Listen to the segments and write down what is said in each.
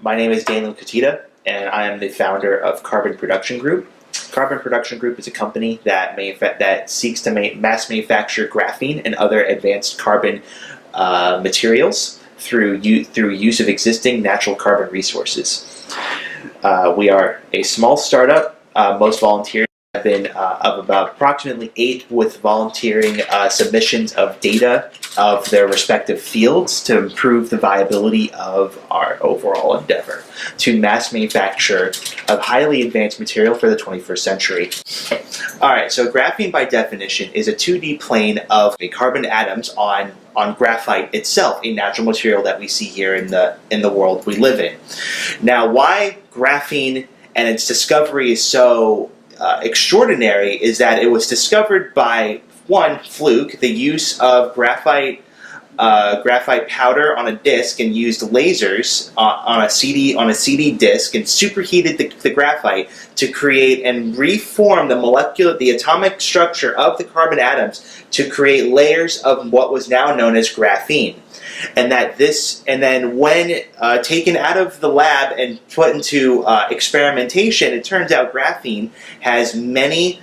My name is Daniel Katita, and I am the founder of Carbon Production Group. Carbon Production Group is a company that seeks to mass manufacture graphene and other advanced carbon materials through use of existing natural carbon resources. We are a small startup. Most volunteers have been of about approximately 8, with volunteering submissions of data of their respective fields to improve the viability of our overall endeavor to mass manufacture a highly advanced material for the 21st century. Alright, so graphene by definition is a 2D plane of the carbon atoms on graphite itself, a natural material that we see here in the world we live in. Now, why graphene and its discovery is so extraordinary is that it was discovered by one fluke, the use of graphite powder on a disc, and used lasers on a CD disc and superheated the graphite to create and reform the atomic structure of the carbon atoms to create layers of what was now known as graphene. And then when taken out of the lab and put into experimentation, it turns out graphene has many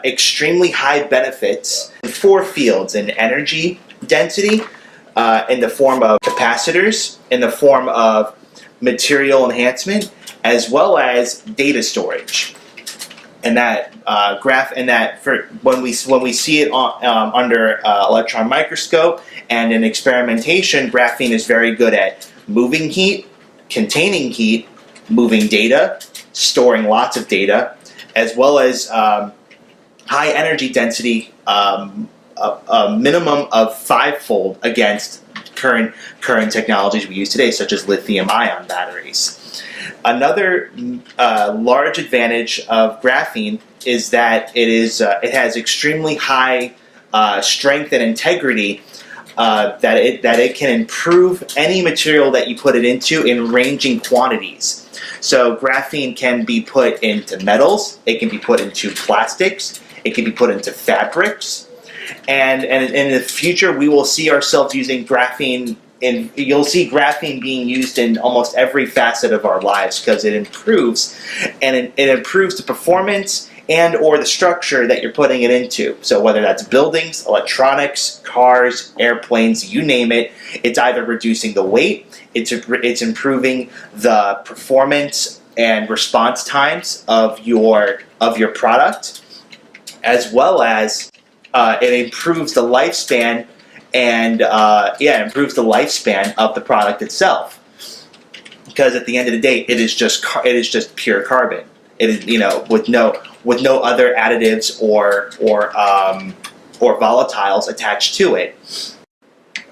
extremely high benefits in 4 fields: in energy density, in the form of capacitors, in the form of material enhancement, as well as data storage. And when we see it under electron microscope and in experimentation, graphene is very good at moving heat, containing heat, moving data, storing lots of data, as well as high energy density, a minimum of 5-fold against current technologies we use today, such as lithium-ion batteries. Another large advantage of graphene is that it has extremely high strength and integrity, that it can improve any material that you put it into in ranging quantities. So graphene can be put into metals, it can be put into plastics, it can be put into fabrics, and in the future we will see ourselves using graphene. And you'll see graphene being used in almost every facet of our lives because it improves the performance and or the structure that you're putting it into. So whether that's buildings, electronics, cars, airplanes, you name it, it's either reducing the weight, it's improving the performance and response times of your product, as well as it improves the lifespan. And it improves the lifespan of the product itself, because at the end of the day, it is just pure carbon. It is, with no other additives or volatiles attached to it.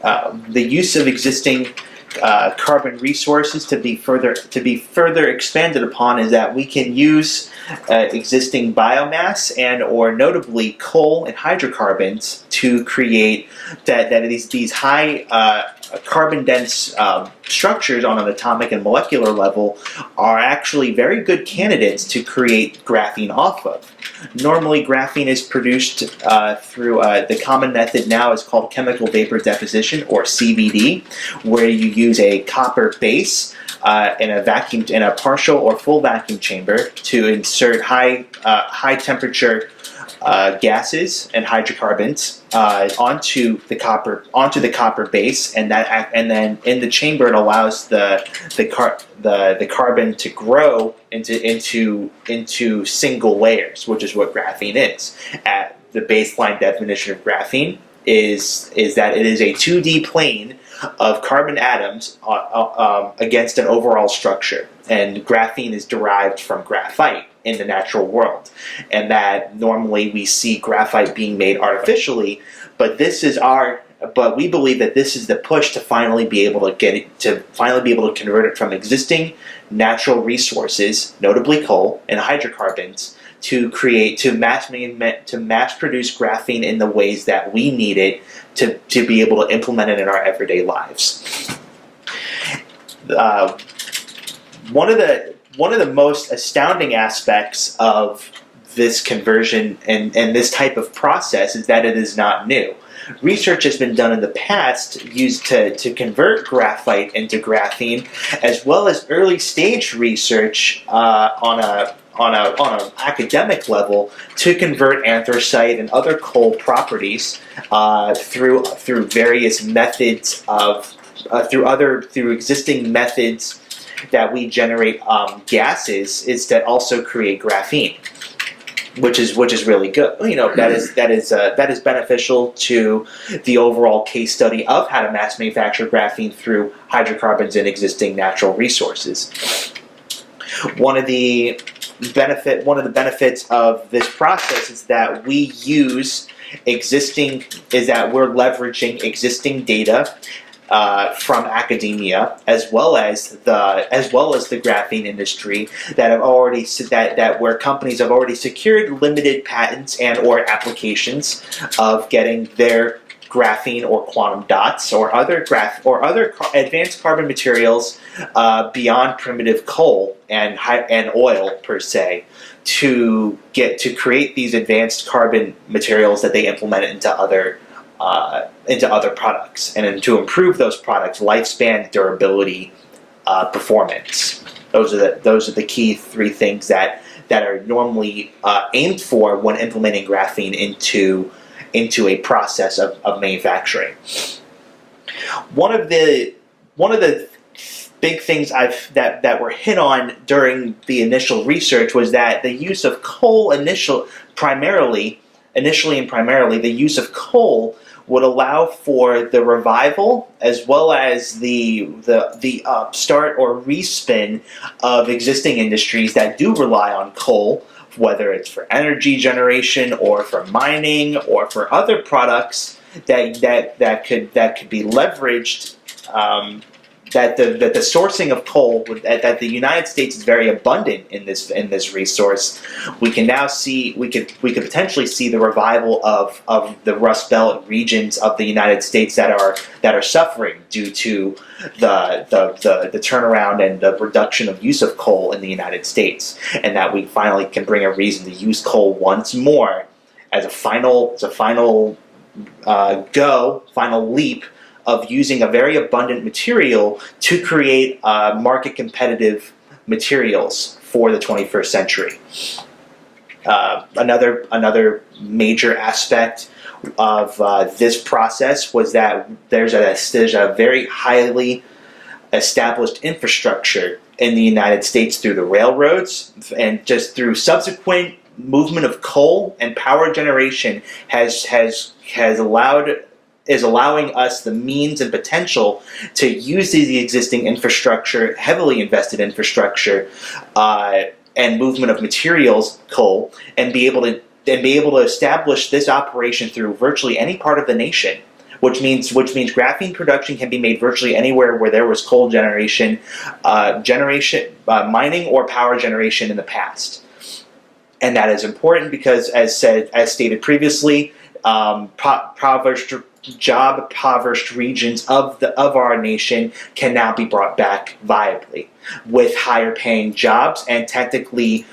The use of existing carbon resources to be further expanded upon is that we can use existing biomass and or notably coal and hydrocarbons to create these high carbon dense structures on an atomic and molecular level are actually very good candidates to create graphene off of. Normally, graphene is produced through the common method now is called chemical vapor deposition, or CVD, where you use a copper base in a partial or full vacuum chamber to insert high temperature gases and hydrocarbons onto the copper base, and then in the chamber it allows the carbon to grow into single layers, which is what graphene is. At the baseline definition of graphene is that it is a 2D plane of carbon atoms against an overall structure, and graphene is derived from graphite in the natural world, and that normally we see graphite being made artificially, but we believe that this is the push to finally be able to convert it from existing natural resources, notably coal and hydrocarbons, to mass produce graphene in the ways that we need it to be able to implement it in our everyday lives. One of the most astounding aspects of this conversion and this type of process is that it is not new. research has been done in the past used to convert graphite into graphene, as well as early stage research on an academic level to convert anthracite and other coal properties through various methods of through existing methods that we generate gases is that also create graphene, which is really good. That is beneficial to the overall case study of how to mass manufacture graphene through hydrocarbons and existing natural resources. One of the benefits of this process is that we're leveraging existing data from academia, as well as the graphene industry where companies have already secured limited patents and or applications of getting their graphene or quantum dots or other advanced carbon materials beyond primitive coal and oil per se to create these advanced carbon materials that they implement into other products, and to improve those products' lifespan, durability, performance. Those are the key three things that are normally aimed for when implementing graphene into a process of manufacturing. One of the big things that were hit on during the initial research was that the use of coal initially and primarily the use of coal would allow for the revival as well as the start or respin of existing industries that do rely on coal, whether it's for energy generation or for mining or for other products that could be leveraged. That the sourcing of coal, that the United States is very abundant in this resource. We could potentially see the revival of the Rust Belt regions of the United States that are suffering due to the turnaround and the reduction of use of coal in the United States, and that we finally can bring a reason to use coal once more as a final leap of using a very abundant material to create market competitive materials for the 21st century. Another major aspect of this process was that there's a very highly established infrastructure in the United States through the railroads, and just through subsequent movement of coal and power generation is allowing us the means and potential to use the existing infrastructure, heavily invested infrastructure, and movement of materials, coal, and be able to establish this operation through virtually any part of the nation. Which means graphene production can be made virtually anywhere where there was coal generation, mining or power generation in the past. And that is important because, as stated previously, job-impoverished regions of our nation can now be brought back viably with higher-paying jobs and technically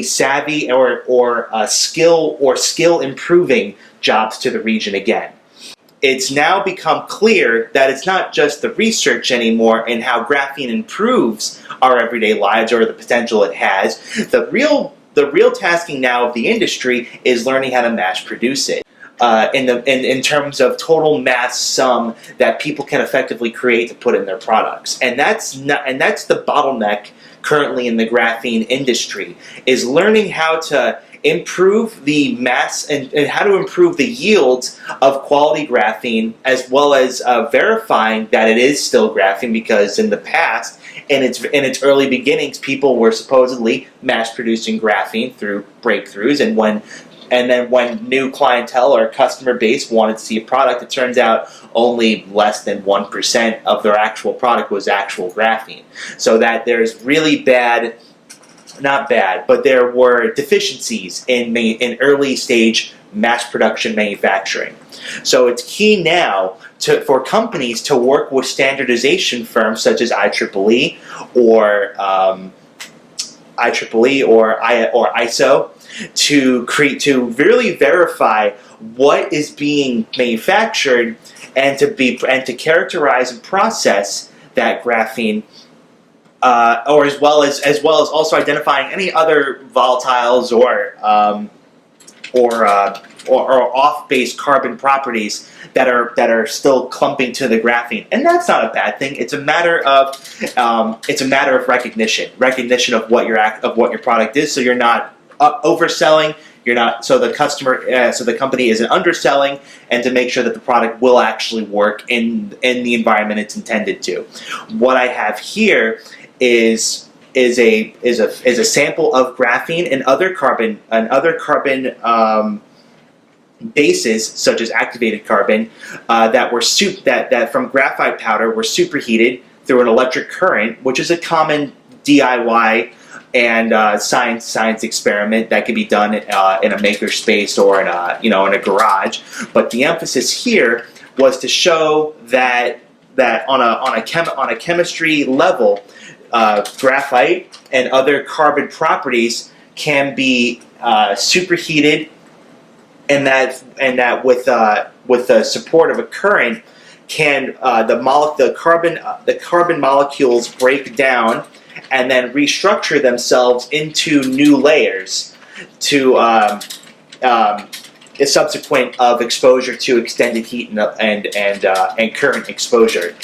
savvy or skill-improving jobs to the region again. It's now become clear that it's not just the research anymore in how graphene improves our everyday lives or the potential it has. The real tasking now of the industry is learning how to mass produce it. In terms of total mass sum that people can effectively create to put in their products, and that's the bottleneck currently in the graphene industry, is learning how to improve the mass and how to improve the yields of quality graphene, as well as verifying that it is still graphene, because in the past, in its early beginnings, people were supposedly mass producing graphene through breakthroughs, and then when new clientele or customer base wanted to see a product, it turns out only less than 1% of their actual product was actual graphene. So that there's really but there were deficiencies in early stage mass production manufacturing. So it's key now for companies to work with standardization firms such as IEEE or ISO to really verify what is being manufactured and to characterize and process that graphene, or as well as also identifying any other volatiles or off-base carbon properties that are still clumping to the graphene, and that's not a bad thing. It's a matter of recognition of what your product is, so you're not overselling. You're not so the company isn't underselling, and to make sure that the product will actually work in the environment it's intended to. What I have here is a sample of graphene and other carbon bases, such as activated carbon, that from graphite powder were superheated through an electric current, which is a common DIY and science experiment that can be done in a maker space or in a garage. But the emphasis here was to show that on a chemistry level, graphite and other carbon properties can be superheated, and that with the support of a current, can the carbon molecules break down and then restructure themselves into new layers to subsequent of exposure to extended heat and current exposure.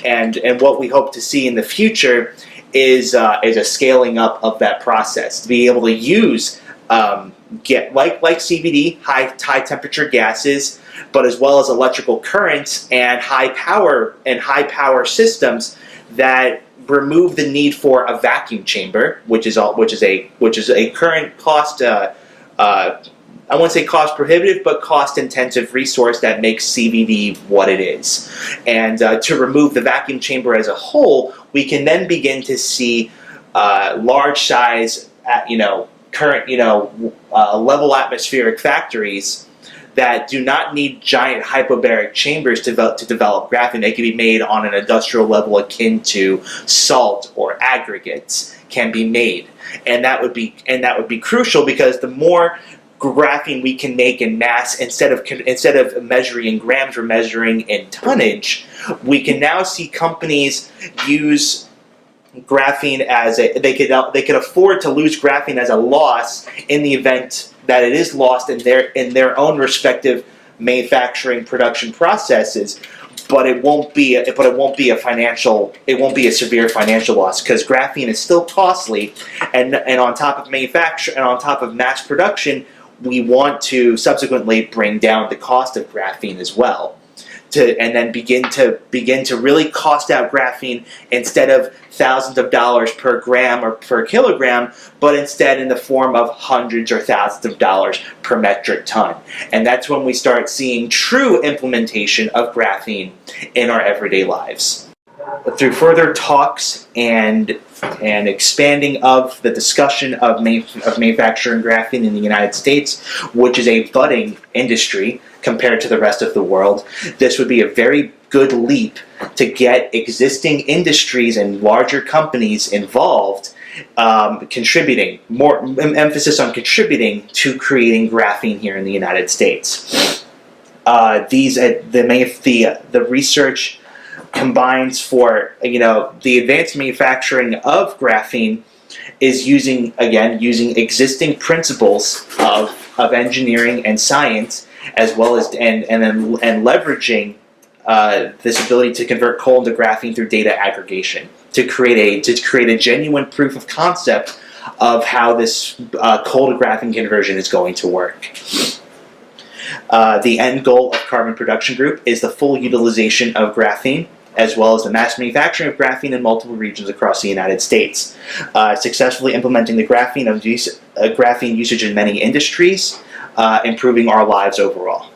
And what we hope to see in the future is a scaling up of that process, to be able to use like CVD, high temperature gases, but as well as electrical currents and high power systems that remove the need for a vacuum chamber, which is a current cost. I wouldn't say cost prohibitive, but cost intensive resource that makes CVD what it is. And to remove the vacuum chamber as a whole, we can then begin to see large size, current, level atmospheric factories that do not need giant hyperbaric chambers to develop graphene. They can be made on an industrial level akin to salt or aggregates can be made, and that would be crucial, because the more graphene we can make in mass, instead of measuring in grams, we're measuring in tonnage. We can now see companies use graphene as they could afford to lose graphene as a loss in the event that it is lost in their own respective manufacturing production processes, but it won't be a severe financial loss, because graphene is still costly, and on top of manufacture and on top of mass production, we want to subsequently bring down the cost of graphene as well, and then begin to really cost out graphene instead of thousands of dollars per gram or per kilogram, but instead in the form of hundreds or thousands of dollars per metric ton. And that's when we start seeing true implementation of graphene in our everyday lives. Through further talks and expanding of the discussion of manufacturing graphene in the United States, which is a budding industry compared to the rest of the world, this would be a very good leap to get existing industries and larger companies involved, contributing, more emphasis on contributing to creating graphene here in the United States. The research combines for the advanced manufacturing of graphene is using existing principles of engineering and science, as well as and leveraging this ability to convert coal into graphene through data aggregation to create a genuine proof of concept of how this coal to graphene conversion is going to work. The end goal of Carbon Production Group is the full utilization of graphene, as well as the mass manufacturing of graphene in multiple regions across the United States. Successfully implementing the graphene usage in many industries, improving our lives overall.